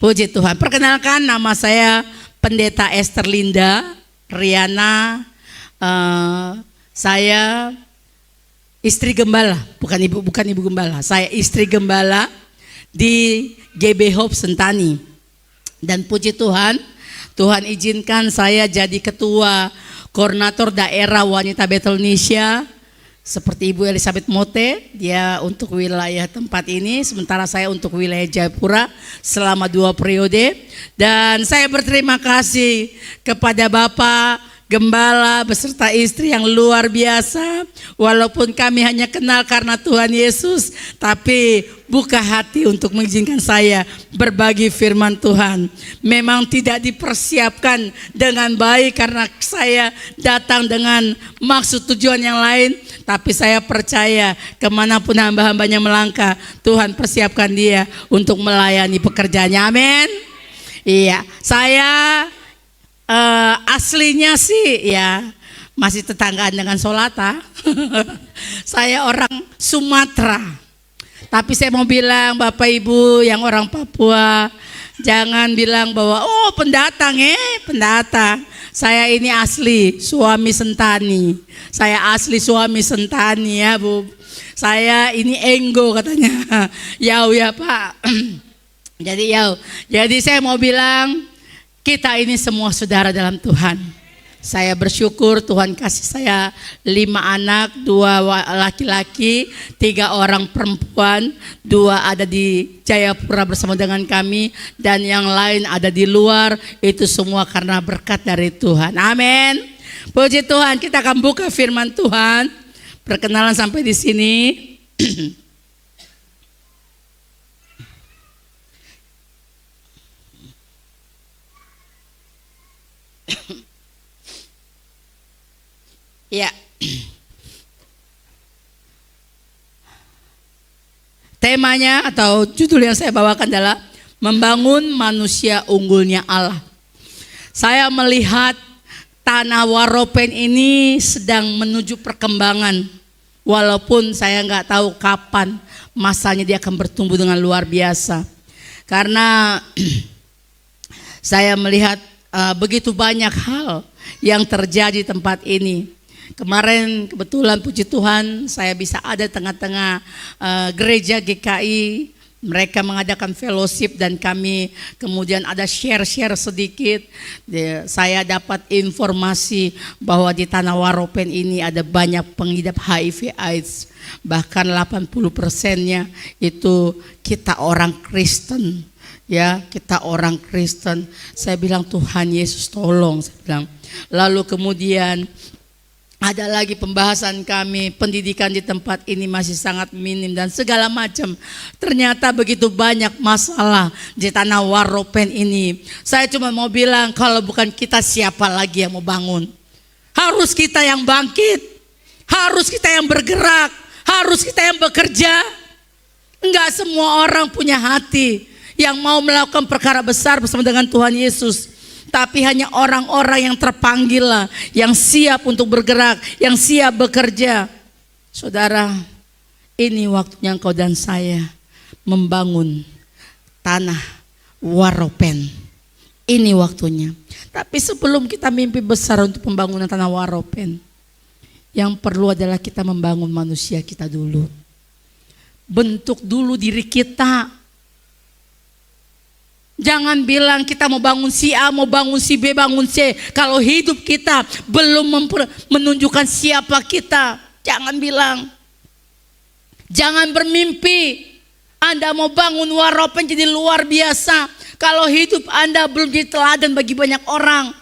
Puji Tuhan. Perkenalkan, nama saya Pendeta Esther Linda Riana. Saya istri gembala, bukan ibu gembala. Saya istri gembala di GB Hope Sentani. Dan puji Tuhan, Tuhan izinkan saya jadi ketua koordinator daerah wanita Bethel Indonesia. Seperti Ibu Elizabeth Mote, dia untuk wilayah tempat ini, sementara saya untuk wilayah Jayapura selama 2 periode. Dan saya berterima kasih kepada Bapak Gembala beserta istri yang luar biasa. Walaupun kami hanya kenal karena Tuhan Yesus, tapi buka hati untuk mengizinkan saya berbagi firman Tuhan. Memang tidak dipersiapkan dengan baik karena saya datang dengan maksud tujuan yang lain. Tapi saya percaya kemanapun hamba-hambanya melangkah, Tuhan persiapkan dia untuk melayani pekerjaannya. Amin. Iya, saya aslinya sih ya masih tetanggaan dengan Solata. Saya orang Sumatera. Tapi saya mau bilang Bapak Ibu yang orang Papua, jangan bilang bahwa oh pendatang pendatang. Saya ini asli suami Sentani. Saya asli suami Sentani ya Bu. Saya ini Enggo katanya. Yau ya Pak. Jadi saya mau bilang kita ini semua saudara dalam Tuhan. Saya bersyukur Tuhan kasih saya 5 anak, 2 laki-laki, 3 orang perempuan, 2 ada di Jayapura bersama dengan kami, dan yang lain ada di luar. Itu semua karena berkat dari Tuhan. Amin. Puji Tuhan, kita akan buka firman Tuhan. Perkenalan sampai di sini. Ya, temanya atau judul yang saya bawakan adalah membangun manusia unggulnya Allah. Saya melihat tanah Waropen ini sedang menuju perkembangan, walaupun saya nggak tahu kapan masanya dia akan bertumbuh dengan luar biasa. Karena saya melihat begitu banyak hal yang terjadi di tempat ini. Kemarin kebetulan puji Tuhan saya bisa ada tengah-tengah gereja GKI. Mereka mengadakan fellowship dan kami kemudian ada share-share sedikit. Saya dapat informasi bahwa di tanah Waropen ini ada banyak pengidap HIV AIDS. Bahkan 80%-nya itu kita orang Kristen. Ya, kita orang Kristen. Saya bilang Tuhan Yesus tolong, saya bilang. Lalu kemudian ada lagi pembahasan kami, pendidikan di tempat ini masih sangat minim dan segala macam. Ternyata begitu banyak masalah di tanah Waropen ini. Saya cuma mau bilang kalau bukan kita siapa lagi yang mau bangun. Harus kita yang bangkit, harus kita yang bergerak, harus kita yang bekerja. Enggak semua orang punya hati yang mau melakukan perkara besar bersama dengan Tuhan Yesus. Tapi hanya orang-orang yang terpanggil lah, yang siap untuk bergerak, yang siap bekerja. Saudara, ini waktunya engkau dan saya membangun tanah Waropen. Ini waktunya. Tapi sebelum kita mimpi besar untuk pembangunan tanah Waropen, yang perlu adalah kita membangun manusia kita dulu. Bentuk dulu diri kita. Jangan bilang kita mau bangun si A, mau bangun si B, bangun C. Kalau hidup kita belum menunjukkan siapa kita, jangan bilang. Jangan bermimpi Anda mau bangun Waropen jadi luar biasa. Kalau hidup Anda belum jadi teladan bagi banyak orang.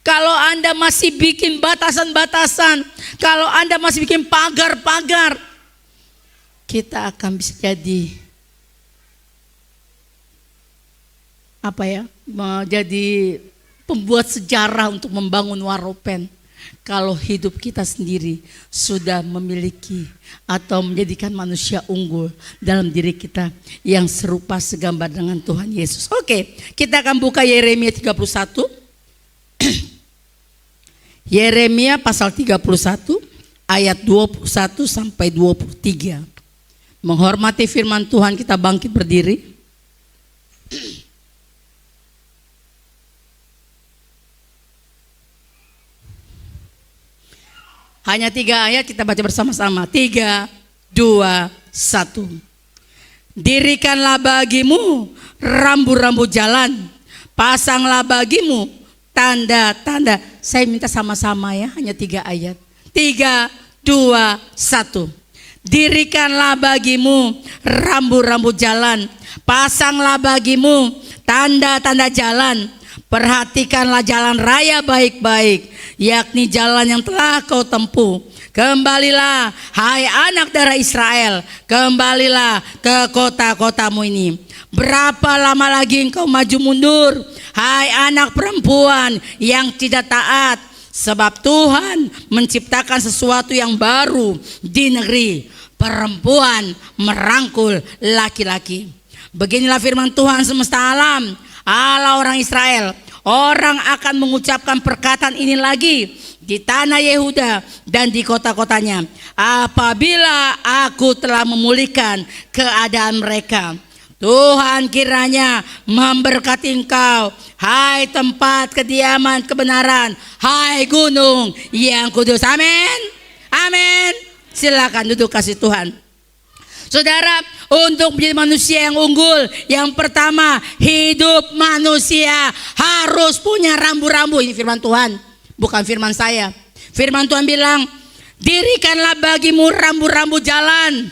Kalau Anda masih bikin batasan-batasan, kalau Anda masih bikin pagar-pagar, kita akan bisa jadi menjadi pembuat sejarah untuk membangun Waropen. Kalau hidup kita sendiri sudah memiliki atau menjadikan manusia unggul dalam diri kita yang serupa segambar dengan Tuhan Yesus. Oke, kita akan buka Yeremia 31. Yeremia pasal 31 ayat 21 sampai 23. Menghormati firman Tuhan, kita bangkit berdiri. Hanya 3 ayat kita baca bersama-sama. 3, 2, 1. Dirikanlah bagimu rambu-rambu jalan. Pasanglah bagimu tanda-tanda. Saya minta sama-sama ya, hanya 3 ayat. 3, 2, 1. Dirikanlah bagimu rambu-rambu jalan. Pasanglah bagimu tanda-tanda jalan. Perhatikanlah jalan raya baik-baik, yakni jalan yang telah kau tempuh. Kembalilah, hai anak darah Israel, kembalilah ke kota-kotamu ini. Berapa lama lagi engkau maju mundur, hai anak perempuan yang tidak taat? Sebab Tuhan menciptakan sesuatu yang baru di negeri. Perempuan merangkul laki-laki. Beginilah firman Tuhan semesta alam, Allah orang Israel. Orang akan mengucapkan perkataan ini lagi di tanah Yehuda dan di kota-kotanya, apabila aku telah memulihkan keadaan mereka. Tuhan kiranya memberkati engkau, hai tempat kediaman kebenaran, hai gunung yang kudus. Amin. Amin. Silakan duduk, kasih Tuhan. Saudara, untuk menjadi manusia yang unggul, yang pertama, hidup manusia harus punya rambu-rambu. Ini firman Tuhan, bukan firman saya. Firman Tuhan bilang, dirikanlah bagimu rambu-rambu jalan.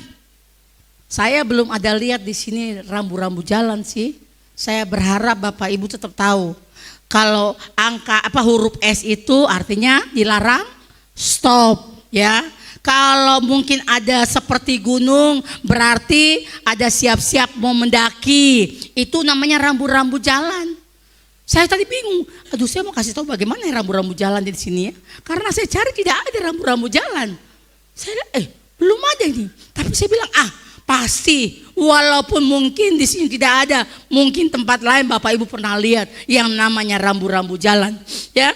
Saya belum ada lihat di sini rambu-rambu jalan sih. Saya berharap Bapak Ibu tetap tahu kalau huruf S itu artinya dilarang, stop ya. Kalau mungkin ada seperti gunung, berarti ada siap-siap mau mendaki. Itu namanya rambu-rambu jalan. Saya tadi bingung, aduh saya mau kasih tahu bagaimana rambu-rambu jalan di sini ya. Karena saya cari tidak ada rambu-rambu jalan. Saya belum ada ini. Tapi saya bilang pasti, walaupun mungkin di sini tidak ada, mungkin tempat lain Bapak Ibu pernah lihat yang namanya rambu-rambu jalan. Ya.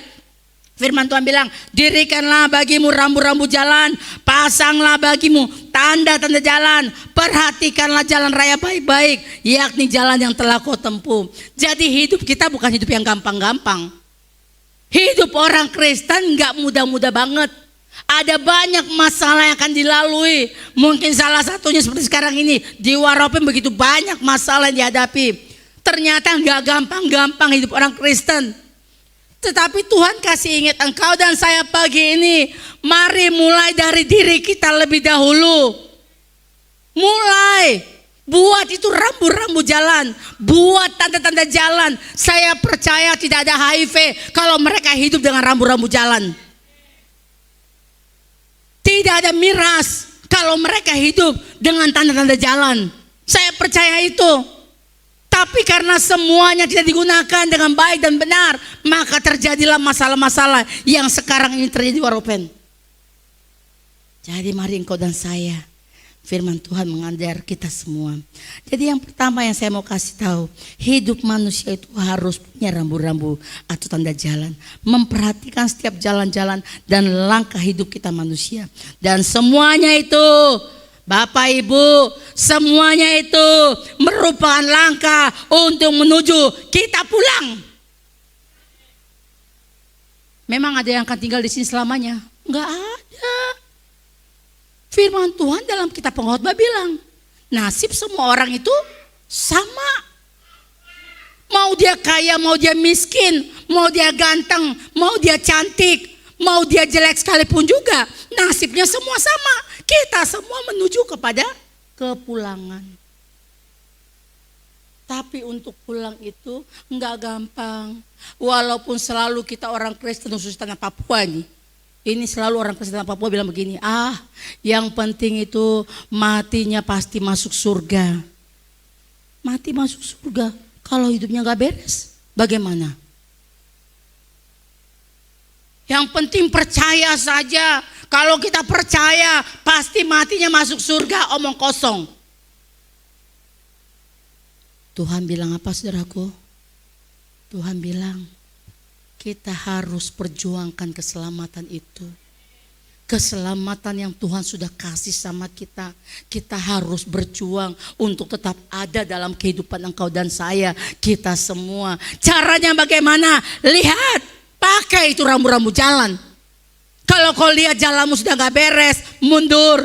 Firman Tuhan bilang, dirikanlah bagimu rambu-rambu jalan, pasanglah bagimu tanda-tanda jalan, perhatikanlah jalan raya baik-baik, yakni jalan yang telah kau tempuh. Jadi hidup kita bukan hidup yang gampang-gampang. Hidup orang Kristen gak mudah-mudah banget. Ada banyak masalah yang akan dilalui. Mungkin salah satunya seperti sekarang ini, di Waropen begitu banyak masalah yang dihadapi. Ternyata gak gampang-gampang hidup orang Kristen. Tetapi Tuhan kasih ingat engkau dan saya pagi ini, mari mulai dari diri kita lebih dahulu. Mulai buat itu rambu-rambu jalan, buat tanda-tanda jalan. Saya percaya tidak ada HIV kalau mereka hidup dengan rambu-rambu jalan. Tidak ada miras kalau mereka hidup dengan tanda-tanda jalan. Saya percaya itu. Tapi karena semuanya tidak digunakan dengan baik dan benar, maka terjadilah masalah-masalah yang sekarang ini terjadi di Waropen. Jadi mari engkau dan saya, firman Tuhan mengajar kita semua. Jadi yang pertama yang saya mau kasih tahu, hidup manusia itu harus punya rambu-rambu atau tanda jalan. Memperhatikan setiap jalan-jalan dan langkah hidup kita manusia. Dan semuanya itu, Bapak Ibu, semuanya itu merupakan langkah untuk menuju kita pulang. Memang ada yang akan tinggal di sini selamanya? Enggak ada. Firman Tuhan dalam kitab Pengkhotbah bilang, nasib semua orang itu sama. Mau dia kaya, mau dia miskin, mau dia ganteng, mau dia cantik, mau dia jelek sekalipun juga, nasibnya semua sama. Kita semua menuju kepada kepulangan. Tapi untuk pulang itu enggak gampang. Walaupun selalu kita orang Kristen khusus tanah Papua nih. Ini selalu orang Kristen tanah Papua bilang begini, yang penting itu matinya pasti masuk surga. Mati masuk surga, kalau hidupnya enggak beres, bagaimana? Yang penting percaya saja. Kalau kita percaya pasti matinya masuk surga, omong kosong. Tuhan bilang apa saudaraku? Tuhan bilang kita harus perjuangkan keselamatan itu. Keselamatan yang Tuhan sudah kasih sama kita. Kita harus berjuang untuk tetap ada dalam kehidupan engkau dan saya. Kita semua. Caranya bagaimana? Lihat, pakai itu rambu-rambu jalan. Kalau kau lihat jalanmu sudah gak beres, mundur,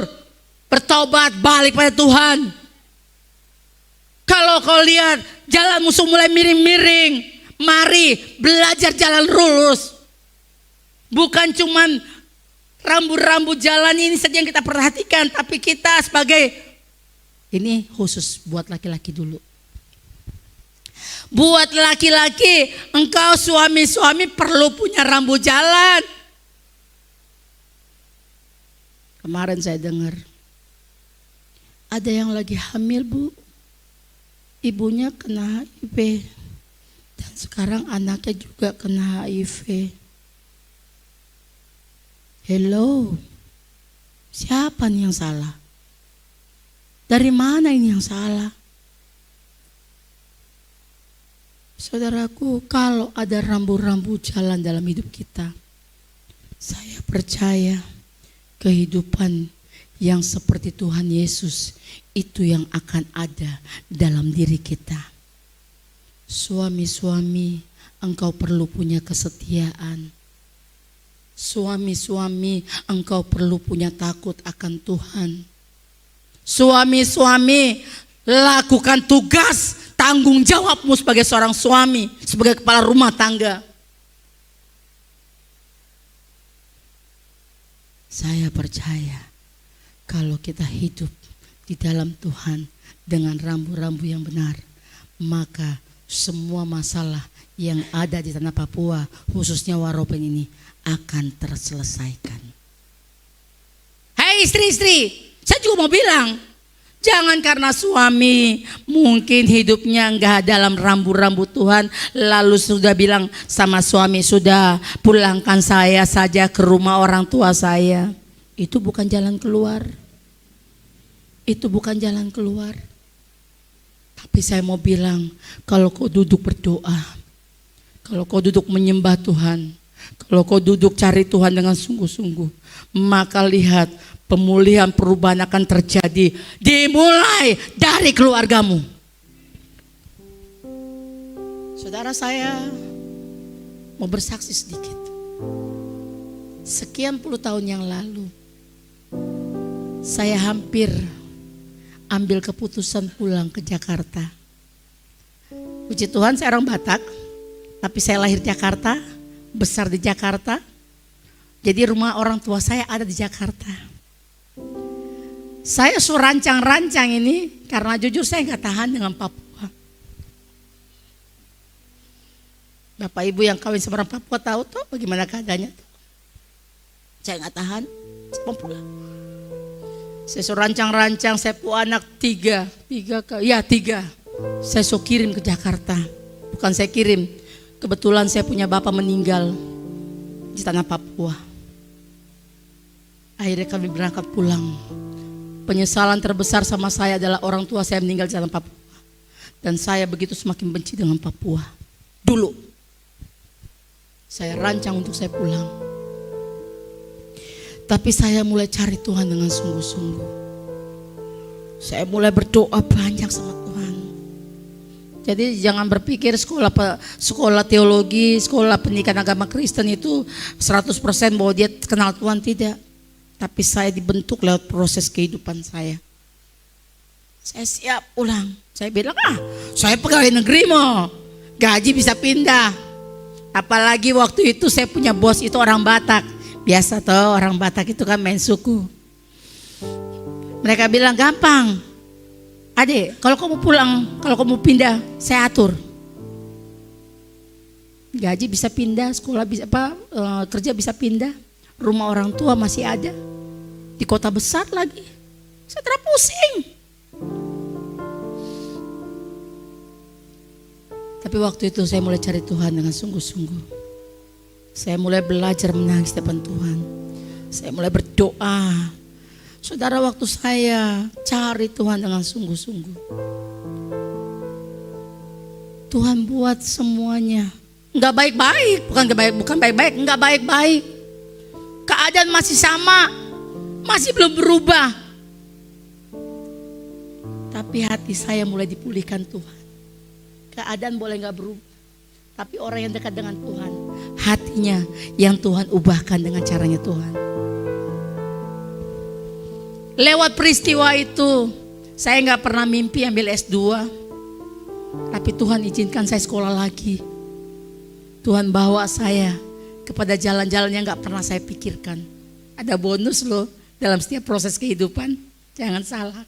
bertobat, balik pada Tuhan. Kalau kau lihat jalanmu sudah mulai miring-miring, mari belajar jalan lurus. Bukan cuman rambu-rambu jalan ini saja yang kita perhatikan, tapi kita sebagai, ini khusus buat laki-laki dulu. Buat laki-laki, engkau suami-suami perlu punya rambu jalan. Kemarin saya dengar ada yang lagi hamil, Bu. Ibunya kena HIV dan sekarang anaknya juga kena HIV. Hello, siapa nih yang salah? Dari mana ini yang salah? Saudaraku, kalau ada rambu-rambu jalan dalam hidup kita, saya percaya kehidupan yang seperti Tuhan Yesus itu yang akan ada dalam diri kita. Suami-suami, engkau perlu punya kesetiaan. Suami-suami, engkau perlu punya takut akan Tuhan. Suami-suami, lakukan tugas tanggung jawabmu sebagai seorang suami, sebagai kepala rumah tangga. Saya percaya kalau kita hidup di dalam Tuhan dengan rambu-rambu yang benar, maka semua masalah yang ada di tanah Papua, khususnya Waropen ini, akan terselesaikan. Hei istri-istri, saya juga mau bilang, jangan karena suami mungkin hidupnya enggak dalam rambu-rambu Tuhan, lalu sudah bilang sama suami, sudah pulangkan saya saja ke rumah orang tua saya. Itu bukan jalan keluar. Itu bukan jalan keluar. Tapi saya mau bilang, kalau kau duduk berdoa, kalau kau duduk menyembah Tuhan, kalau kau duduk cari Tuhan dengan sungguh-sungguh, maka lihat pemulihan perubahan akan terjadi dimulai dari keluargamu. Saudara, saya mau bersaksi sedikit. Sekian puluh tahun yang lalu, saya hampir ambil keputusan pulang ke Jakarta. Puji Tuhan, saya orang Batak, tapi saya lahir Jakarta, besar di Jakarta. Jadi rumah orang tua saya ada di Jakarta. Saya suruh rancang-rancang ini karena jujur saya nggak tahan dengan Papua. Bapak Ibu yang kawin sama orang Papua tahu tuh bagaimana keadaannya. Saya nggak tahan, saya mau pulang. Saya suruh rancang-rancang, saya punya anak tiga. Saya suruh kirim ke Jakarta. Bukan saya kirim, kebetulan saya punya bapak meninggal di tanah Papua. Akhirnya kami berangkat pulang. Penyesalan terbesar sama saya adalah orang tua saya meninggal di tanah Papua. Dan saya begitu semakin benci dengan Papua. Dulu saya rancang untuk saya pulang. Tapi saya mulai cari Tuhan dengan sungguh-sungguh. Saya mulai berdoa banyak sama Tuhan. Jadi jangan berpikir sekolah teologi, sekolah pendidikan agama Kristen itu 100% bahwa dia kenal Tuhan, tidak. Tapi saya dibentuk lewat proses kehidupan saya. Saya siap pulang. Saya bilang, saya pegawai negeri mau, gaji bisa pindah. Apalagi waktu itu saya punya bos itu orang Batak. Biasa toh orang Batak itu kan main suku. Mereka bilang gampang. Adik, kalau kamu pulang, kalau kamu pindah, saya atur. Gaji bisa pindah, sekolah bisa kerja bisa pindah, rumah orang tua masih ada. Di kota besar lagi. Saya terpusing. Tapi waktu itu saya mulai cari Tuhan dengan sungguh-sungguh. Saya mulai belajar menangis depan Tuhan. Saya mulai berdoa. Saudara, waktu saya cari Tuhan dengan sungguh-sungguh, Tuhan buat semuanya nggak baik-baik, bukan baik-baik, nggak baik-baik. Keadaan masih sama, masih belum berubah. Tapi hati saya mulai dipulihkan Tuhan. Keadaan boleh nggak berubah, tapi orang yang dekat dengan Tuhan, hatinya yang Tuhan ubahkan dengan caranya Tuhan. Lewat peristiwa itu, saya gak pernah mimpi ambil S2. Tapi Tuhan izinkan saya sekolah lagi. Tuhan bawa saya kepada jalan-jalan yang gak pernah saya pikirkan. Ada bonus loh dalam setiap proses kehidupan. Jangan salah.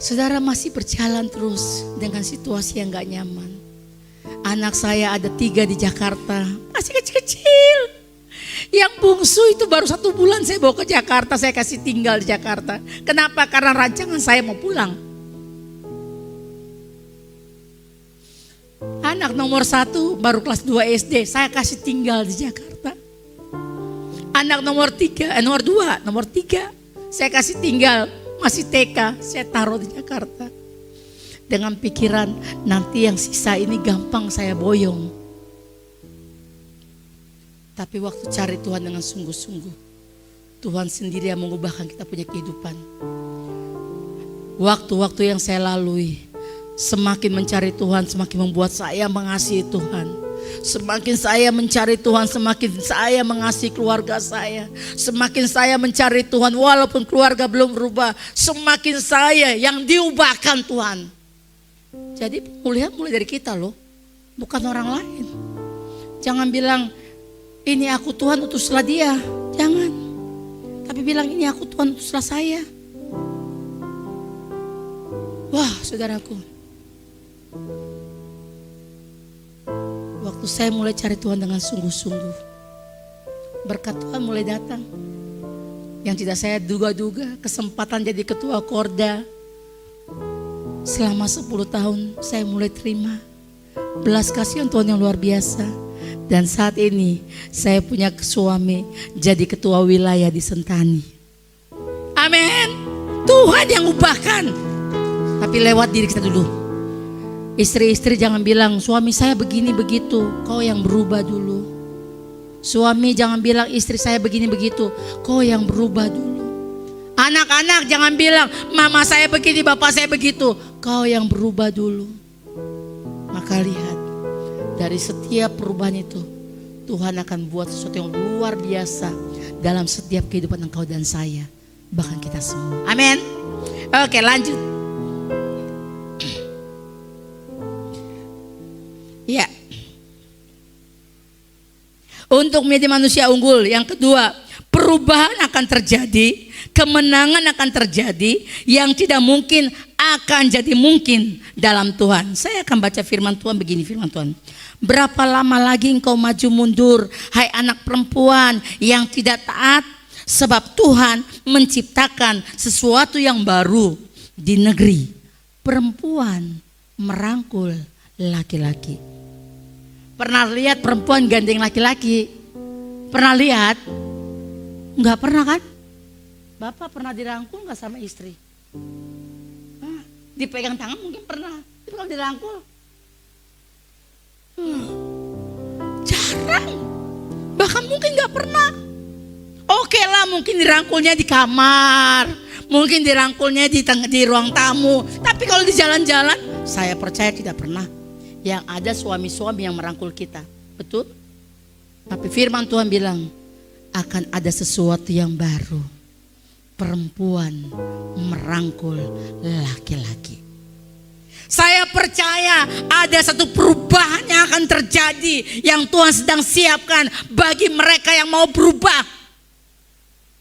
Saudara masih berjalan terus dengan situasi yang gak nyaman. Anak saya ada 3 di Jakarta, masih kecil-kecil. Yang bungsu itu baru 1 bulan saya bawa ke Jakarta, saya kasih tinggal di Jakarta. Kenapa? Karena rancangan saya mau pulang. Anak nomor 1 baru kelas 2 SD, saya kasih tinggal di Jakarta. Anak nomor 3, nomor 3, saya kasih tinggal masih TK, saya taruh di Jakarta. Dengan pikiran nanti yang sisa ini gampang saya boyong. Tapi waktu cari Tuhan dengan sungguh-sungguh, Tuhan sendiri yang mengubahkan kita punya kehidupan. Waktu-waktu yang saya lalui, semakin mencari Tuhan, semakin membuat saya mengasihi Tuhan. Semakin saya mencari Tuhan, semakin saya mengasihi keluarga saya. Semakin saya mencari Tuhan, walaupun keluarga belum berubah, semakin saya yang diubahkan Tuhan. Jadi pemulihan mulai dari kita loh, bukan orang lain. Jangan bilang, ini aku Tuhan utuslah dia. Jangan. Tapi bilang, ini aku Tuhan utuslah saya. Wah saudaraku, waktu saya mulai cari Tuhan dengan sungguh-sungguh, berkat Tuhan mulai datang. Yang tidak saya duga-duga, kesempatan jadi ketua Korda. Selama 10 tahun saya mulai terima belas kasihan Tuhan yang luar biasa. Dan saat ini saya punya suami jadi ketua wilayah di Sentani. Amin. Tuhan yang ubahkan. Tapi lewat diri kita dulu. Istri-istri jangan bilang suami saya begini begitu. Kau yang berubah dulu. Suami jangan bilang istri saya begini begitu. Kau yang berubah dulu. Anak-anak jangan bilang mama saya begini, bapak saya begitu. Kau yang berubah dulu. Maka lihat, dari setiap perubahan itu Tuhan akan buat sesuatu yang luar biasa dalam setiap kehidupan engkau dan saya, bahkan kita semua. Amin. Oke, lanjut. Ya. Untuk menjadi manusia unggul, yang kedua, perubahan akan terjadi, kemenangan akan terjadi, yang tidak mungkin akan jadi mungkin dalam Tuhan. Saya akan baca firman Tuhan begini, firman Tuhan. Berapa lama lagi engkau maju mundur, hai anak perempuan yang tidak taat, sebab Tuhan menciptakan sesuatu yang baru di negeri. Perempuan merangkul laki-laki. Pernah lihat perempuan gandeng laki-laki? Pernah lihat? Enggak pernah kan? Bapak pernah dirangkul enggak sama istri? Dipegang tangan mungkin pernah, tapi kalau dirangkul jarang, bahkan mungkin gak pernah. Oke lah, mungkin dirangkulnya di kamar, mungkin dirangkulnya di ruang tamu, tapi kalau di jalan-jalan saya percaya tidak pernah. Yang ada suami-suami yang merangkul kita, betul? Tapi firman Tuhan bilang akan ada sesuatu yang baru. Perempuan merangkul laki-laki. Saya percaya ada satu perubahan yang akan terjadi, yang Tuhan sedang siapkan bagi mereka yang mau berubah.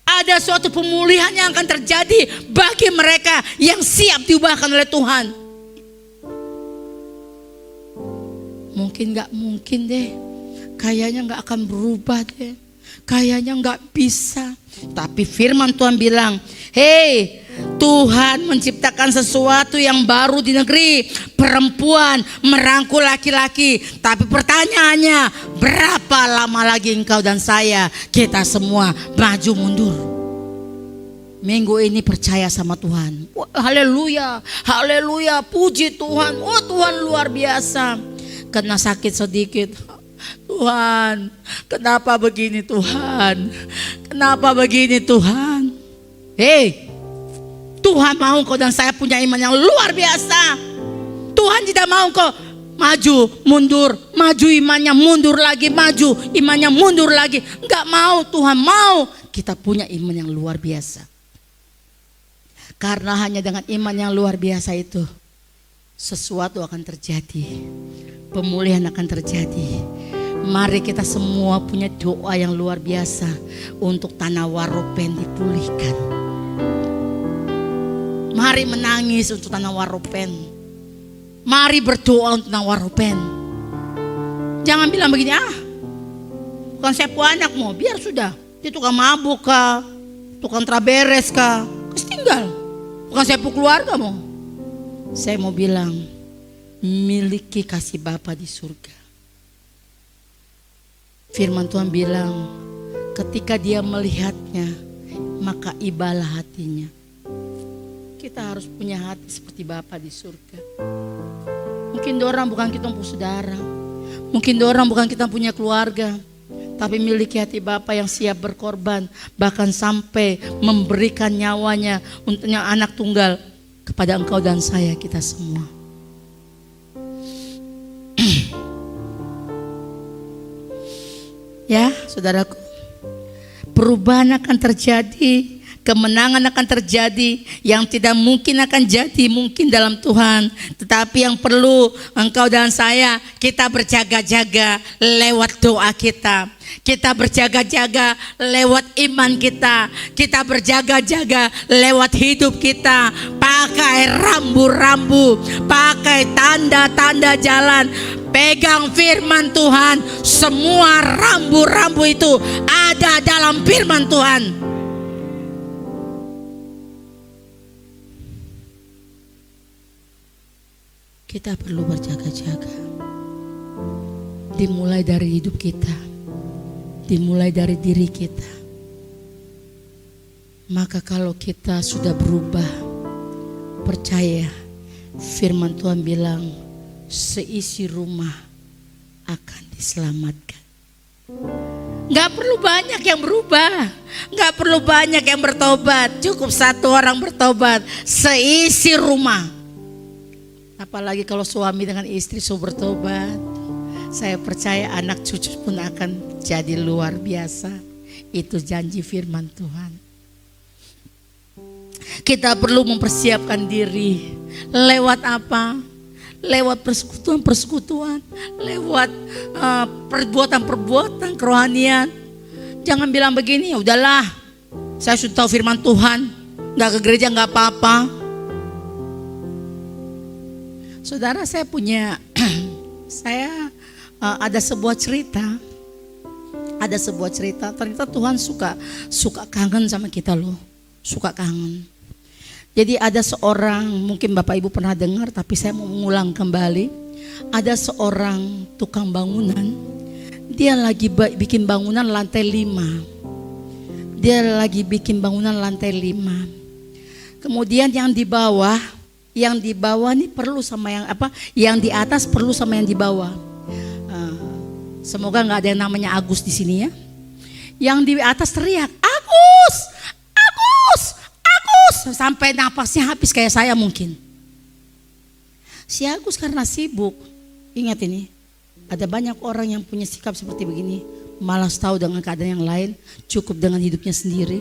Ada suatu pemulihan yang akan terjadi bagi mereka yang siap diubahkan oleh Tuhan. Mungkin gak mungkin deh, kayaknya gak akan berubah deh, kayaknya gak bisa. Tapi firman Tuhan bilang, hei, Tuhan menciptakan sesuatu yang baru di negeri. Perempuan merangkul laki-laki. Tapi pertanyaannya, berapa lama lagi engkau dan saya, kita semua maju mundur? Minggu ini percaya sama Tuhan. Haleluya, haleluya, puji Tuhan. Oh Tuhan luar biasa. Kena sakit sedikit, Tuhan, kenapa begini Tuhan? Kenapa begini Tuhan? Hei, Tuhan mau kau dan saya punya iman yang luar biasa. Tuhan tidak mau kau maju, mundur, maju imannya, mundur lagi, maju imannya, mundur lagi. Enggak mau, Tuhan mau kita punya iman yang luar biasa. Karena hanya dengan iman yang luar biasa itu sesuatu akan terjadi, pemulihan akan terjadi. Mari kita semua punya doa yang luar biasa untuk tanah Waropen dipulihkan. Mari menangis untuk tanah Waropen. Mari berdoa untuk tanah Waropen. Jangan bilang begini, bukan saya pu anakmu, biar sudah. Dia tukang mabuk kah, tukang traberes kah, terus tinggal. Bukan saya pu keluargamu. Saya mau bilang, miliki kasih Bapa di surga. Firman Tuhan bilang, ketika dia melihatnya, maka ibalah hatinya. Kita harus punya hati seperti Bapa di surga. Mungkin dorang bukan kita punya saudara, mungkin dorang bukan kita punya keluarga, tapi miliki hati Bapa yang siap berkorban, bahkan sampai memberikan nyawanya untuk anak tunggal kepada engkau dan saya, kita semua. Ya, saudaraku, perubahan akan terjadi, kemenangan akan terjadi, yang tidak mungkin akan jadi mungkin dalam Tuhan. Tetapi yang perlu engkau dan saya, kita berjaga-jaga lewat doa kita. Kita berjaga-jaga lewat iman kita. Kita berjaga-jaga lewat hidup kita. Pakai rambu-rambu, pakai tanda-tanda jalan. Pegang firman Tuhan. Semua rambu-rambu itu ada dalam firman Tuhan. Kita perlu berjaga-jaga. Dimulai dari hidup kita, dimulai dari diri kita. Maka kalau kita sudah berubah, percaya firman Tuhan bilang seisi rumah akan diselamatkan. Gak perlu banyak yang berubah, gak perlu banyak yang bertobat. Cukup satu orang bertobat, seisi rumah. Apalagi kalau suami dengan istri sudah bertobat, saya percaya anak cucu pun akan jadi luar biasa. Itu janji firman Tuhan. Kita perlu mempersiapkan diri. Lewat apa? Lewat persekutuan, lewat perbuatan-perbuatan kerohanian. Jangan bilang begini, ya udahlah, saya sudah tahu firman Tuhan, nggak ke gereja nggak apa-apa. Saudara, saya punya, ada sebuah cerita. Ada sebuah cerita, ternyata Tuhan suka kangen sama kita loh, suka kangen. Jadi ada seorang, mungkin Bapak Ibu pernah dengar, tapi saya mau mengulang kembali. Ada seorang tukang bangunan, dia lagi bikin bangunan lantai 5. Dia lagi bikin bangunan lantai 5. Kemudian yang di bawah ini perlu sama yang di atas perlu sama yang di bawah. Semoga nggak ada yang namanya Agus di sini ya. Yang di atas teriak, Agus, Agus, Agus, sampai napasnya habis kayak saya mungkin. Si Agus karena sibuk, ingat ini, ada banyak orang yang punya sikap seperti begini, malas tahu dengan keadaan yang lain, cukup dengan hidupnya sendiri.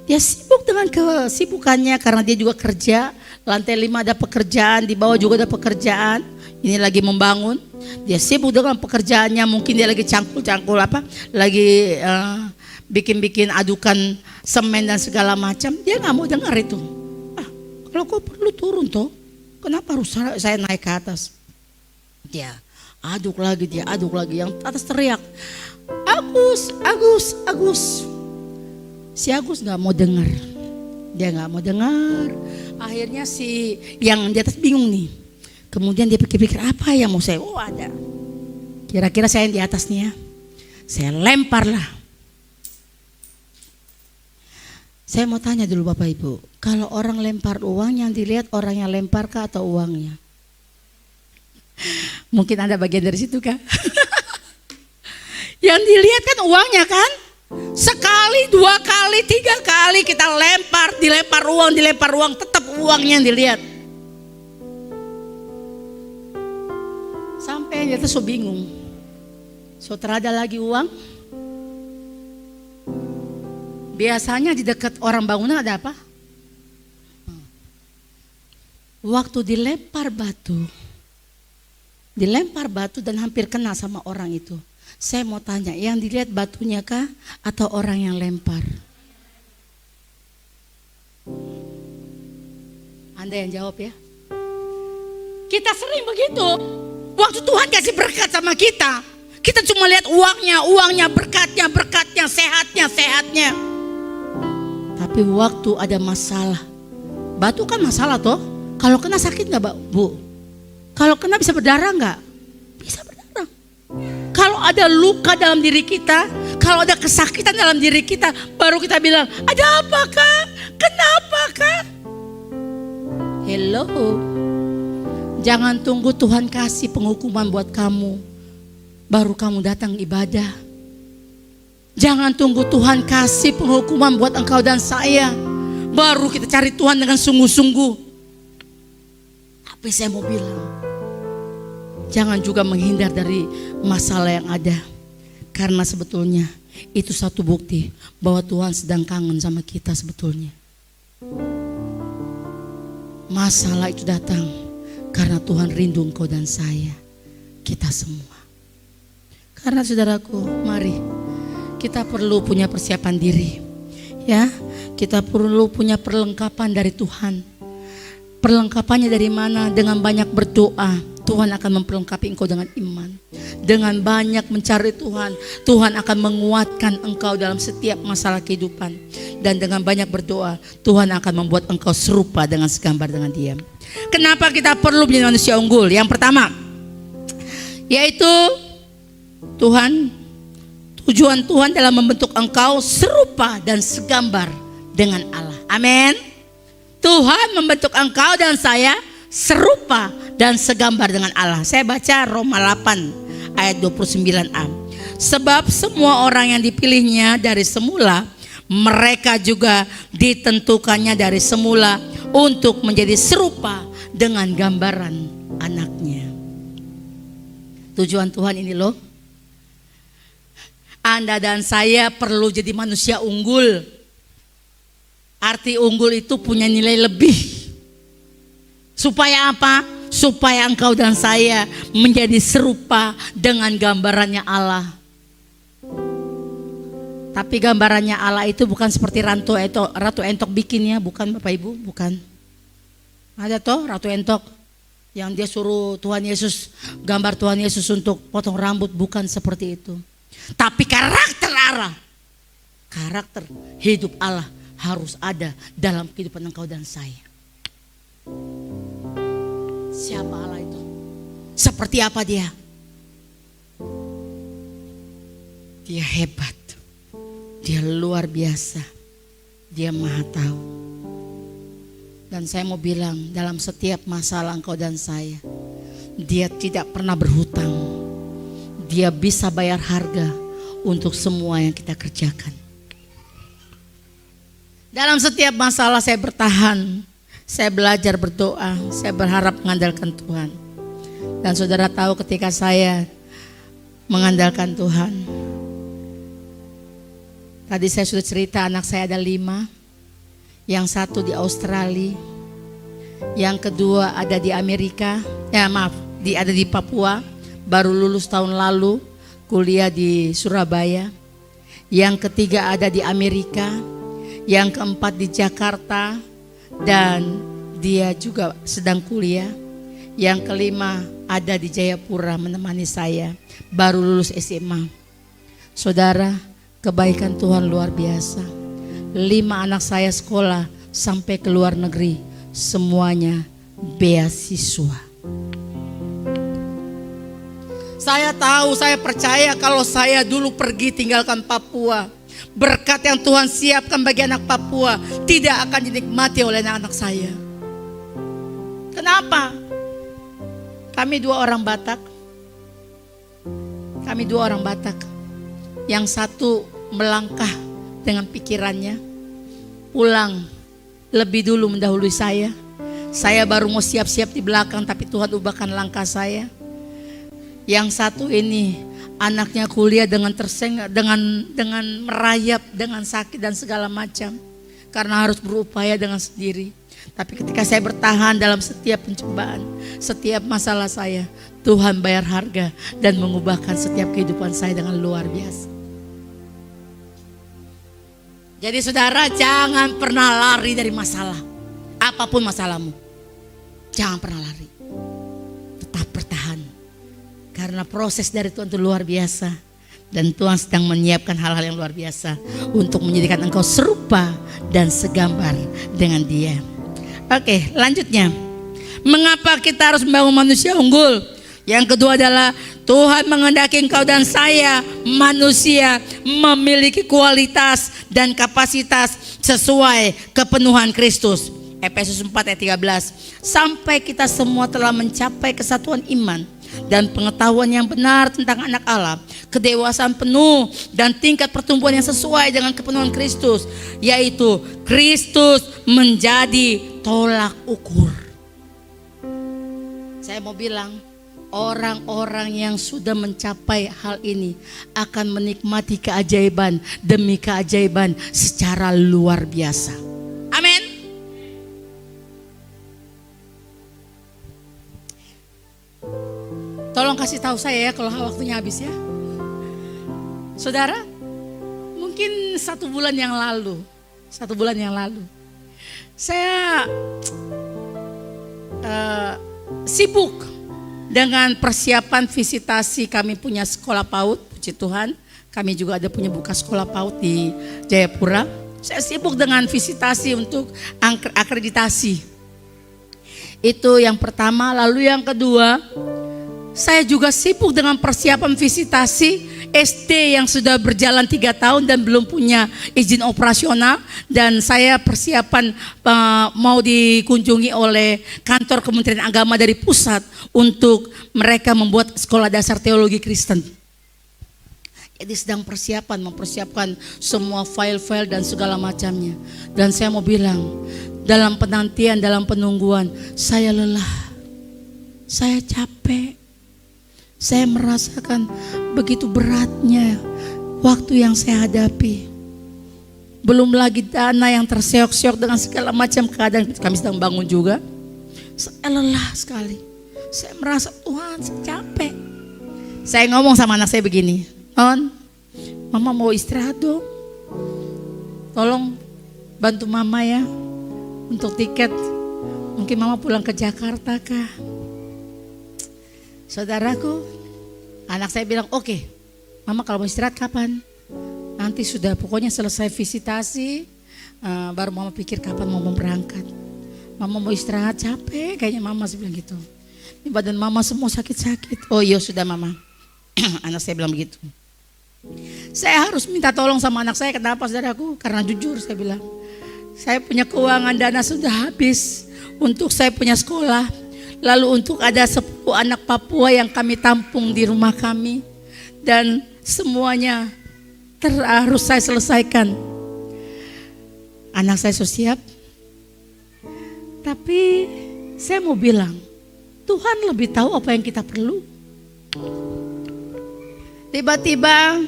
Dia sibuk dengan kesibukannya karena dia juga kerja, lantai 5 ada pekerjaan, di bawah juga ada pekerjaan. Ini lagi membangun, dia sibuk dengan pekerjaannya, mungkin dia lagi cangkul lagi bikin adukan semen dan segala macam. Dia nggak mau dengar itu. Kalau kau perlu turun toh, kenapa harus saya naik ke atas? Dia aduk lagi, yang atas teriak, Agus, Agus, Agus. Si Agus nggak mau dengar, dia nggak mau dengar. Akhirnya si yang di atas bingung nih. Kemudian dia pikir-pikir, apa yang mau saya? Oh ada. Kira-kira saya yang di atas nih ya. Saya lempar lah. Saya mau tanya dulu Bapak Ibu, kalau orang lempar uang, yang dilihat orang yang lempar kah atau uangnya? Mungkin Anda bagian dari situ kah? Yang dilihat kan uangnya kan? Sekali, 2 kali, 3 kali kita dilempar uang, tetap uangnya yang dilihat. Makanya dia tuh so bingung. So terada lagi uang. Biasanya di dekat orang bangunan ada apa? Waktu dilempar batu dan hampir kena sama orang itu. Saya mau tanya, yang dilihat batunya kah atau orang yang lempar? Anda yang jawab ya. Kita sering begitu. Waktu Tuhan kasih berkat sama kita, kita cuma lihat uangnya, berkatnya, sehatnya. Tapi waktu ada masalah, batu kan masalah toh. Kalau kena sakit nggak Bu? Kalau kena bisa berdarah nggak? Bisa berdarah. Kalau ada luka dalam diri kita, kalau ada kesakitan dalam diri kita, baru kita bilang, ada apakah? Kenapakah? Hello. Jangan tunggu Tuhan kasih penghukuman buat kamu, baru kamu datang ibadah. Jangan tunggu Tuhan kasih penghukuman buat engkau dan saya, baru kita cari Tuhan dengan sungguh-sungguh. Tapi saya mau bilang, jangan juga menghindar dari masalah yang ada. Karena sebetulnya itu satu bukti bahwa Tuhan sedang kangen sama kita sebetulnya. Masalah itu datang karena Tuhan rindu engkau dan saya, kita semua. Karena saudaraku, mari kita perlu punya persiapan diri. Ya, kita perlu punya perlengkapan dari Tuhan. Perlengkapannya dari mana? Dengan banyak berdoa, Tuhan akan memperlengkapi engkau dengan iman. Dengan banyak mencari Tuhan, Tuhan akan menguatkan engkau dalam setiap masalah kehidupan. Dan dengan banyak berdoa, Tuhan akan membuat engkau serupa dengan segambar dengan Dia. Kenapa kita perlu menjadi manusia unggul? Yang pertama, yaitu tujuan Tuhan dalam membentuk engkau serupa dan segambar dengan Allah. Amin. Tuhan membentuk engkau dan saya serupa dan segambar dengan Allah. Saya baca Roma 8 ayat 29a. Sebab semua orang yang dipilihnya dari semula, mereka juga ditentukannya dari semula untuk menjadi serupa dengan gambaran anaknya. Tujuan Tuhan ini loh. Anda dan saya perlu jadi manusia unggul. Arti unggul itu punya nilai lebih. Supaya apa? Supaya engkau dan saya menjadi serupa dengan gambarannya Allah. Tapi gambarannya Allah itu bukan seperti Ratu Entok bikinnya, bukan Bapak Ibu, bukan. Ada toh Ratu Entok yang dia suruh Tuhan Yesus, gambar Tuhan Yesus untuk potong rambut, bukan seperti itu. Tapi karakter hidup Allah harus ada dalam kehidupan engkau dan saya. Siapa Allah itu? Seperti apa Dia? Dia hebat. Dia luar biasa. Dia maha tahu. Dan saya mau bilang, dalam setiap masalah engkau dan saya, Dia tidak pernah berhutang. Dia bisa bayar harga untuk semua yang kita kerjakan. Dalam setiap masalah saya bertahan, saya belajar berdoa, saya berharap mengandalkan Tuhan. Dan saudara tahu ketika saya mengandalkan Tuhan, tadi saya sudah cerita anak saya ada 5, yang satu di Australia, yang kedua ada di Amerika, ada di Papua, baru lulus tahun lalu, kuliah di Surabaya. Yang ketiga ada di Amerika. Yang keempat di Jakarta dan dia juga sedang kuliah. Yang kelima ada di Jayapura menemani saya, baru lulus SMA. Saudara, kebaikan Tuhan luar biasa. 5 anak saya sekolah sampai ke luar negeri, semuanya beasiswa. Saya tahu, saya percaya kalau saya dulu pergi tinggalkan Papua, berkat yang Tuhan siapkan bagi anak Papua tidak akan dinikmati oleh anak-anak saya. Kenapa? Kami 2 orang Batak. Yang satu melangkah dengan pikirannya, pulang lebih dulu mendahului saya. Saya baru mau siap-siap di belakang, tapi Tuhan ubahkan langkah saya. Yang satu ini anaknya kuliah dengan dengan merayap, dengan sakit dan segala macam. Karena harus berupaya dengan sendiri. Tapi ketika saya bertahan dalam setiap pencobaan, setiap masalah saya, Tuhan bayar harga dan mengubahkan setiap kehidupan saya dengan luar biasa. Jadi saudara, jangan pernah lari dari masalah. Apapun masalahmu, jangan pernah lari. Tetap bertahan. Karena proses dari Tuhan itu luar biasa. Dan Tuhan sedang menyiapkan hal-hal yang luar biasa untuk menjadikan engkau serupa dan segambar dengan Dia. Oke, lanjutnya. Mengapa kita harus membangun manusia unggul? Yang kedua adalah Tuhan menghendaki engkau dan saya manusia memiliki kualitas dan kapasitas sesuai kepenuhan Kristus. Efesus 4 ayat 13. Sampai kita semua telah mencapai kesatuan iman dan pengetahuan yang benar tentang anak Allah, kedewasaan penuh dan tingkat pertumbuhan yang sesuai dengan kepenuhan Kristus, yaitu Kristus menjadi tolak ukur. Saya mau bilang, orang-orang yang sudah mencapai hal ini akan menikmati keajaiban demi keajaiban secara luar biasa. Amin. Tolong kasih tahu saya ya kalau waktunya habis ya. Saudara, mungkin 1 bulan yang lalu, saya sibuk dengan persiapan visitasi. Kami punya sekolah PAUD, puji Tuhan. Kami juga ada punya buka sekolah PAUD di Jayapura. Saya sibuk dengan visitasi untuk akreditasi. Itu yang pertama. Lalu yang kedua, saya juga sibuk dengan persiapan visitasi SD yang sudah berjalan 3 tahun dan belum punya izin operasional. Dan saya persiapan mau dikunjungi oleh kantor Kementerian Agama dari pusat untuk mereka membuat sekolah dasar teologi Kristen. Jadi sedang mempersiapkan semua file-file dan segala macamnya. Dan saya mau bilang, dalam penantian, dalam penungguan, saya lelah, saya capek. Saya merasakan begitu beratnya waktu yang saya hadapi. Belum lagi dana yang terseok-seok dengan segala macam keadaan. Kami sedang bangun juga. Saya lelah sekali. Saya merasa, Tuhan, saya capek. Saya ngomong sama anak saya begini, "Non, Mama mau istirahat dong. Tolong bantu Mama ya untuk tiket. Mungkin Mama pulang ke Jakarta kah?" Saudaraku, anak saya bilang, "Oke, Mama kalau mau istirahat kapan? Nanti sudah pokoknya selesai visitasi, baru Mama pikir kapan mau berangkat. Mama mau istirahat, capek kayaknya Mama," saya bilang gitu. "Ini badan Mama semua sakit-sakit." "Oh iya sudah Mama." Anak saya bilang begitu. Saya harus minta tolong sama anak saya. Kenapa saudaraku? Karena jujur saya bilang, saya punya keuangan dana sudah habis untuk saya punya sekolah. Lalu untuk ada 10 anak Papua yang kami tampung di rumah kami. Dan semuanya harus saya selesaikan. Anak saya sudah siap. Tapi saya mau bilang, Tuhan lebih tahu apa yang kita perlu. Tiba-tiba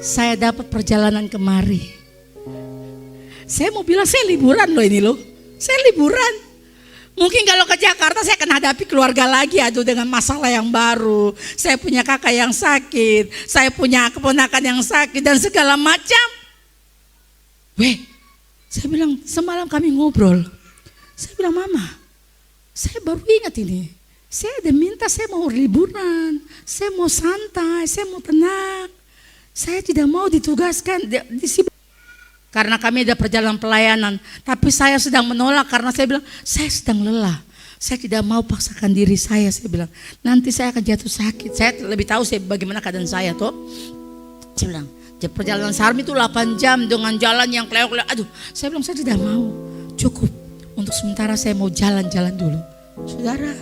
saya dapat perjalanan kemari. Saya mau bilang, saya liburan loh ini loh. Saya liburan. Mungkin kalau ke Jakarta saya akan hadapi keluarga lagi, aduh dengan masalah yang baru. Saya punya kakak yang sakit, saya punya keponakan yang sakit dan segala macam. Saya bilang semalam kami ngobrol. Saya bilang, "Mama, saya baru ingat ini. Saya ada minta, saya mau liburan, saya mau santai, saya mau tenang. Saya tidak mau ditugaskan di sini." Karena kami ada perjalanan pelayanan. Tapi saya sedang menolak karena saya bilang, saya sedang lelah. Saya tidak mau paksakan diri saya bilang. Nanti saya akan jatuh sakit. Saya lebih tahu bagaimana keadaan saya toh. Saya bilang, perjalanan Sarmi itu 8 jam dengan jalan yang kelewat. Aduh, saya bilang saya tidak mau. Cukup. Untuk sementara saya mau jalan-jalan dulu. Saudara,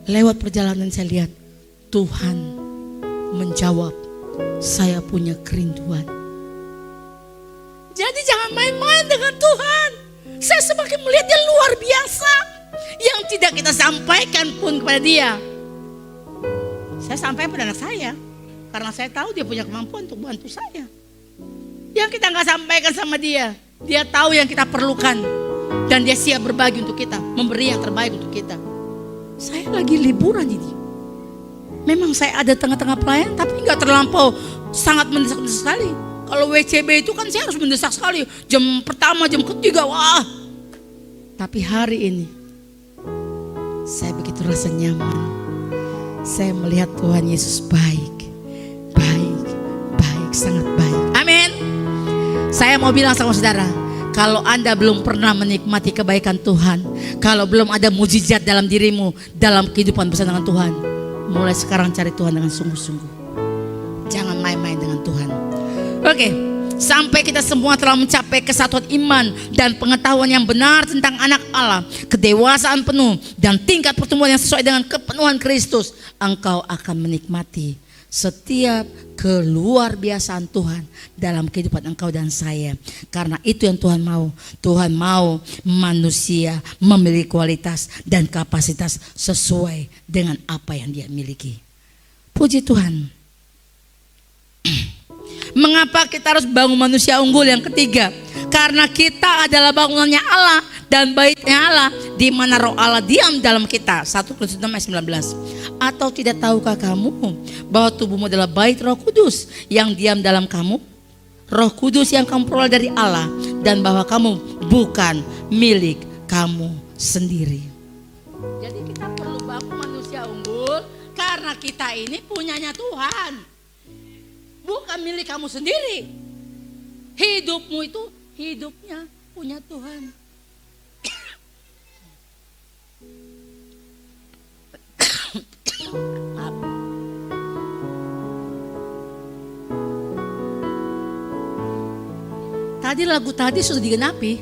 lewat perjalanan saya lihat Tuhan menjawab, saya punya kerinduan. Jadi jangan main-main dengan Tuhan. Saya semakin melihat Dia luar biasa. Yang tidak kita sampaikan pun kepada Dia. Saya sampaikan pada anak saya, karena saya tahu dia punya kemampuan untuk bantu saya. Yang kita nggak sampaikan sama dia, dia tahu yang kita perlukan dan dia siap berbagi untuk kita, memberi yang terbaik untuk kita. Saya lagi liburan ini. Memang saya ada tengah-tengah pelayan, tapi nggak terlampau sangat mendesak sekali. Kalau WCB itu kan saya harus mendesak sekali. Jam pertama, jam ketiga, wah. Tapi hari ini saya begitu rasa nyaman. Saya melihat Tuhan Yesus baik, sangat baik. Amin. Saya mau bilang sama saudara, kalau Anda belum pernah menikmati kebaikan Tuhan, kalau belum ada mujizat dalam dirimu, dalam kehidupan bersama dengan Tuhan, mulai sekarang cari Tuhan dengan sungguh-sungguh. Jangan main-main dengan Tuhan. Oke, sampai kita semua telah mencapai kesatuan iman dan pengetahuan yang benar tentang anak Allah, kedewasaan penuh dan tingkat pertumbuhan yang sesuai dengan kepenuhan Kristus, engkau akan menikmati setiap keluar biasaan Tuhan dalam kehidupan engkau dan saya. Karena itu yang Tuhan mau. Tuhan mau manusia memiliki kualitas dan kapasitas sesuai dengan apa yang dia miliki. Puji Tuhan. Mengapa kita harus bangun manusia unggul yang ketiga? Karena kita adalah bangunannya Allah dan baitnya Allah, di mana roh Allah diam dalam kita. 1 Korintus 6 ayat 19. Atau tidak tahukah kamu bahwa tubuhmu adalah bait Roh Kudus yang diam dalam kamu? Roh Kudus yang kamu peroleh dari Allah, dan bahwa kamu bukan milik kamu sendiri. Jadi kita perlu bangun manusia unggul karena kita ini punyanya Tuhan. Bukan milik kamu sendiri. Hidupmu itu hidupnya punya Tuhan. Maaf. Tadi lagu tadi sudah digenapi.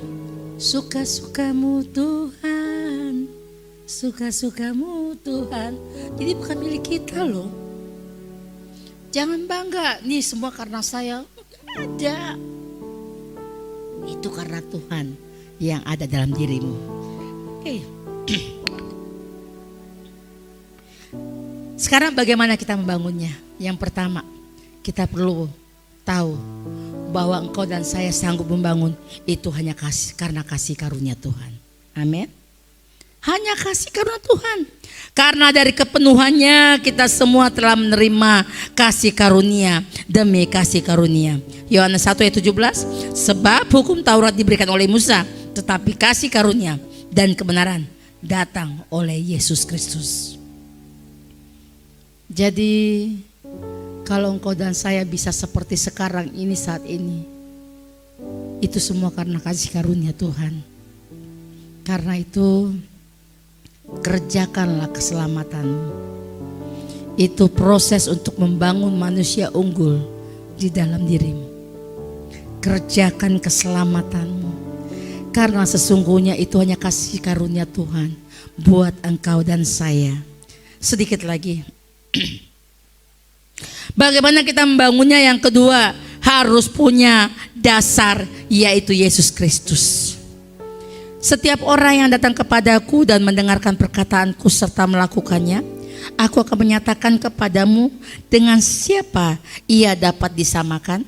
Suka-sukamu Tuhan, suka-sukamu Tuhan. Jadi bukan milik kita loh. Jangan bangga, nih semua karena saya. Ada. Itu karena Tuhan yang ada dalam dirimu. Oke. Sekarang bagaimana kita membangunnya? Yang pertama, kita perlu tahu bahwa engkau dan saya sanggup membangun itu hanya karena kasih karunia Tuhan. Amin. Hanya kasih karunia Tuhan. Karena dari kepenuhannya kita semua telah menerima kasih karunia demi kasih karunia. Yohanes 1 ayat 17. Sebab hukum Taurat diberikan oleh Musa, tetapi kasih karunia dan kebenaran datang oleh Yesus Kristus. Jadi kalau engkau dan saya bisa seperti sekarang ini, saat ini, itu semua karena kasih karunia Tuhan. Karena itu kerjakanlah keselamatanmu. Itu proses untuk membangun manusia unggul di dalam dirimu. Kerjakan keselamatanmu, karena sesungguhnya itu hanya kasih karunia Tuhan buat engkau dan saya. Sedikit lagi. Bagaimana kita membangunnya? Yang kedua, harus punya dasar, yaitu Yesus Kristus. Setiap orang yang datang kepadaku dan mendengarkan perkataanku serta melakukannya, aku akan menyatakan kepadamu dengan siapa ia dapat disamakan.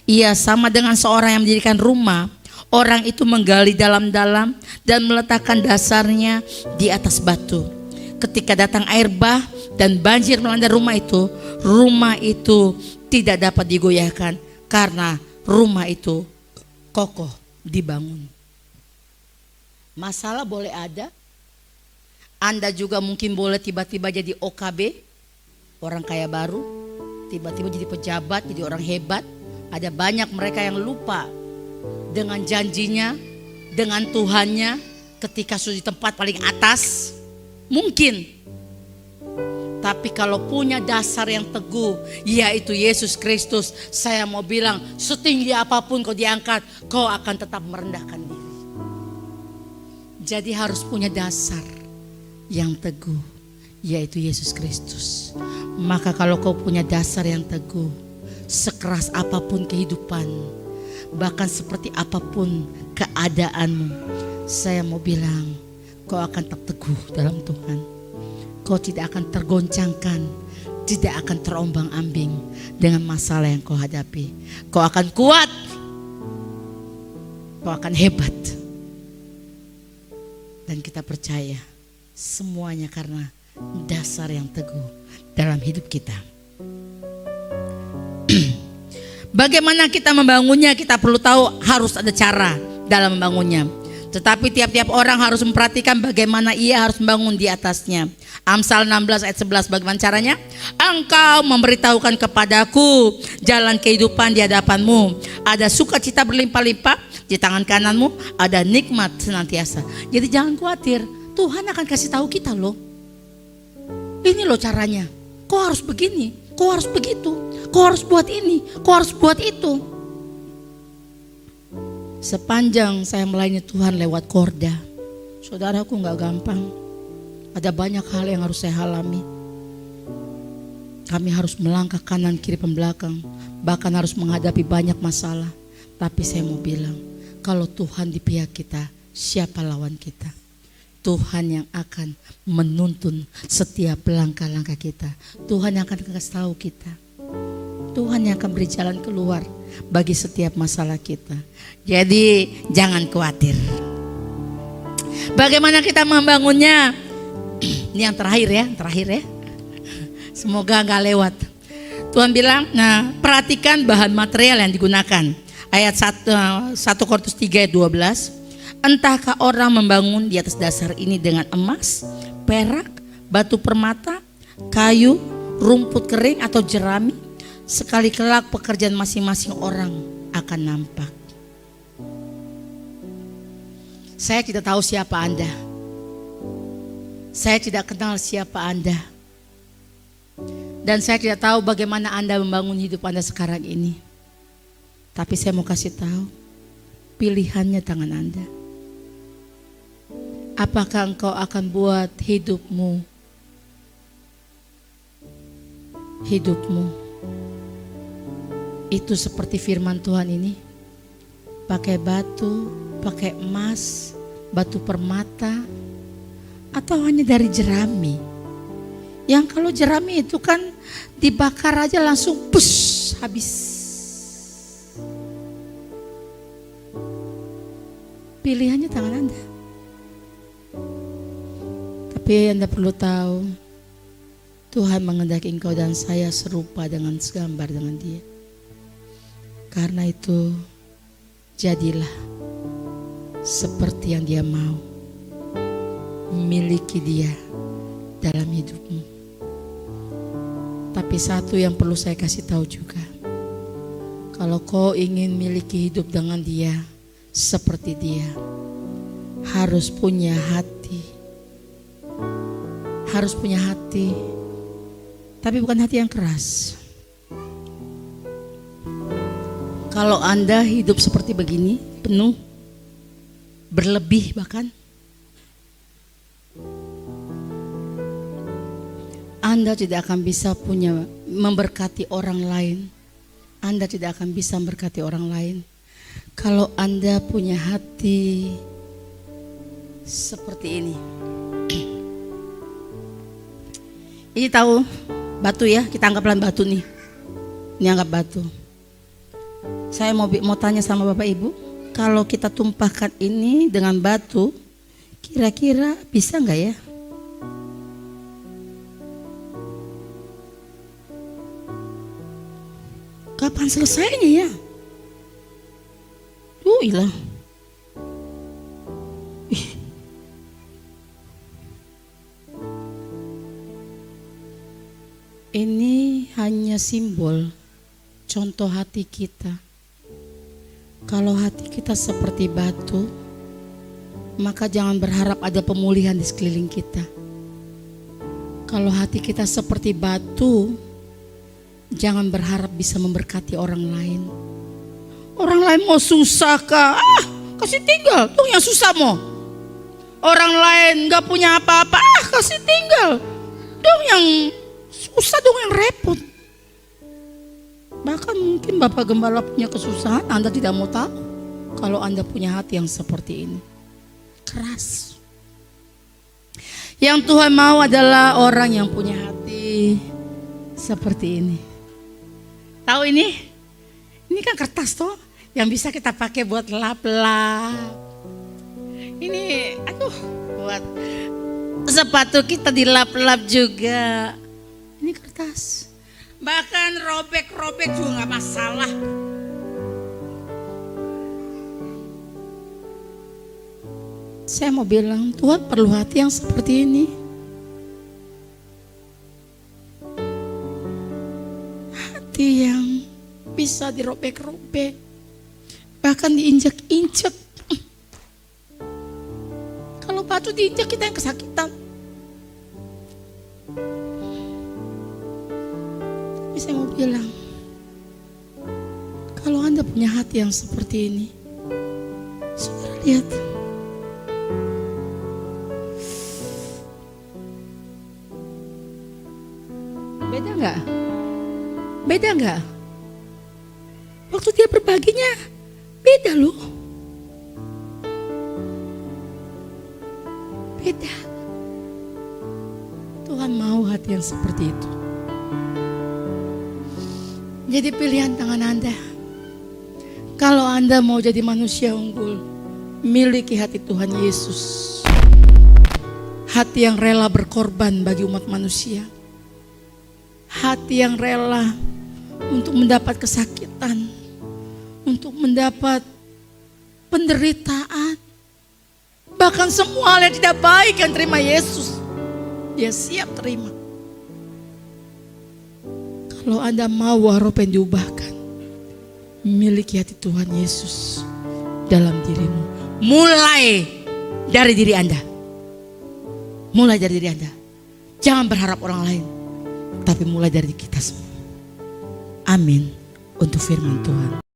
Ia sama dengan seorang yang mendirikan rumah. Orang itu menggali dalam-dalam dan meletakkan dasarnya di atas batu. Ketika datang air bah dan banjir melanda rumah itu tidak dapat digoyahkan karena rumah itu kokoh dibangun. Masalah boleh ada. Anda juga mungkin boleh tiba-tiba jadi OKB, orang kaya baru, tiba-tiba jadi pejabat, jadi orang hebat. Ada banyak mereka yang lupa dengan janjinya, dengan Tuhannya ketika sudah di tempat paling atas. Mungkin. Tapi kalau punya dasar yang teguh, yaitu Yesus Kristus, saya mau bilang, setinggi apapun kau diangkat, kau akan tetap merendahkan diri. Jadi harus punya dasar yang teguh, yaitu Yesus Kristus. Maka kalau kau punya dasar yang teguh, sekeras apapun kehidupan, bahkan seperti apapun keadaanmu, saya mau bilang, kau akan tetap teguh dalam Tuhan. Kau tidak akan tergoncangkan tidak akan terombang-ambing dengan masalah yang kau hadapi. Kau akan kuat, kau akan hebat. Dan kita percaya semuanya karena dasar yang teguh dalam hidup kita. Bagaimana kita membangunnya, kita perlu tahu harus ada cara dalam membangunnya. Tetapi tiap-tiap orang harus memperhatikan bagaimana ia harus membangun di atasnya. Amsal 16 ayat 11, bagaimana caranya? Engkau memberitahukan kepadaku jalan kehidupan di hadapanmu. Ada sukacita berlimpah-limpah di tangan kananmu, ada nikmat senantiasa. Jadi jangan khawatir, Tuhan akan kasih tahu kita loh. Ini loh caranya. Kau harus begini, kau harus begitu, kau harus buat ini, kau harus buat itu. Sepanjang saya melayani Tuhan lewat Korda, saudaraku, gak gampang. Ada banyak hal yang harus saya alami. Kami harus melangkah kanan kiri belakang, bahkan harus menghadapi banyak masalah. Tapi saya mau bilang, kalau Tuhan di pihak kita, siapa lawan kita? Tuhan yang akan menuntun setiap langkah-langkah kita. Tuhan yang akan kasih tahu kita. Tuhan yang akan beri jalan keluar bagi setiap masalah kita. Jadi jangan khawatir. Bagaimana kita membangunnya? Ini yang terakhir ya. Semoga gak lewat. Tuhan bilang, nah perhatikan bahan material yang digunakan. Ayat 1 Korintus 3 ayat 12. Entahkah orang membangun di atas dasar ini dengan emas, perak, batu permata, kayu, rumput kering atau jerami? Sekali kelak pekerjaan masing-masing orang akan nampak. Saya tidak tahu siapa Anda. Saya tidak kenal siapa Anda. Dan saya tidak tahu bagaimana Anda membangun hidup Anda sekarang ini. Tapi saya mau kasih tahu, pilihannya tangan Anda. Apakah engkau akan buat hidupmu itu seperti firman Tuhan ini? Pakai batu, pakai emas, batu permata, atau hanya dari jerami? Yang kalau jerami itu kan dibakar aja langsung push, habis. Pilihannya tangan Anda. Tapi Anda perlu tahu, Tuhan menghendaki engkau dan saya serupa dengan segambar dengan Dia. Karena itu jadilah seperti yang Dia mau. Miliki Dia dalam hidupmu. Tapi satu yang perlu saya kasih tahu juga, kalau kau ingin miliki hidup dengan Dia seperti Dia, harus punya hati. Harus punya hati, tapi bukan hati yang keras. Kalau Anda hidup seperti begini, penuh, berlebih bahkan, Anda tidak akan bisa memberkati orang lain. Anda tidak akan bisa memberkati orang lain. Kalau Anda punya hati seperti ini. Ini tahu batu ya, kita anggaplah batu nih. Ini anggap batu. Saya mau tanya sama Bapak Ibu, kalau kita tumpahkan ini dengan batu, kira-kira bisa nggak ya? Kapan selesainya ya? Hilang. Ini hanya simbol, contoh hati kita. Kalau hati kita seperti batu, maka jangan berharap ada pemulihan di sekeliling kita. Kalau hati kita seperti batu, jangan berharap bisa memberkati orang lain. Orang lain mau susah kah? Kasih tinggal, dong yang susah mau. Orang lain gak punya apa-apa, kasih tinggal, dong yang susah, dong yang repot. Bahkan mungkin Bapak Gembala punya kesusahan, Anda tidak mau tahu. Kalau Anda punya hati yang seperti ini, keras. Yang Tuhan mau adalah orang yang punya hati seperti ini. Tahu ini? Ini kan kertas tuh yang bisa kita pakai buat lap-lap. Ini buat sepatu kita dilap-lap juga. Ini kertas. Bahkan robek-robek juga gak masalah. Saya mau bilang, Tuhan perlu hati yang seperti ini. Hati yang bisa dirobek-robek, bahkan diinjak-injak. Kalau batu diinjak kita yang kesakitan. Tapi saya mau bilang, kalau Anda punya hati yang seperti ini, saudara lihat. Beda nggak? Beda nggak? Waktu dia berbaginya beda loh. Beda. Tuhan mau hati yang seperti itu. Jadi pilihan tangan Anda. Kalau Anda mau jadi manusia unggul, miliki hati Tuhan Yesus. Hati yang rela berkorban bagi umat manusia. Hati yang rela untuk mendapat kesakitan, untuk mendapat penderitaan, bahkan semua hal yang tidak baik yang terima Yesus, dia siap terima. Kalau Anda mau waropen diubahkan, miliki hati Tuhan Yesus dalam dirimu. Mulai dari diri Anda. Mulai dari diri Anda. Jangan berharap orang lain, tapi mulai dari kita semua. Amin untuk firman Tuhan.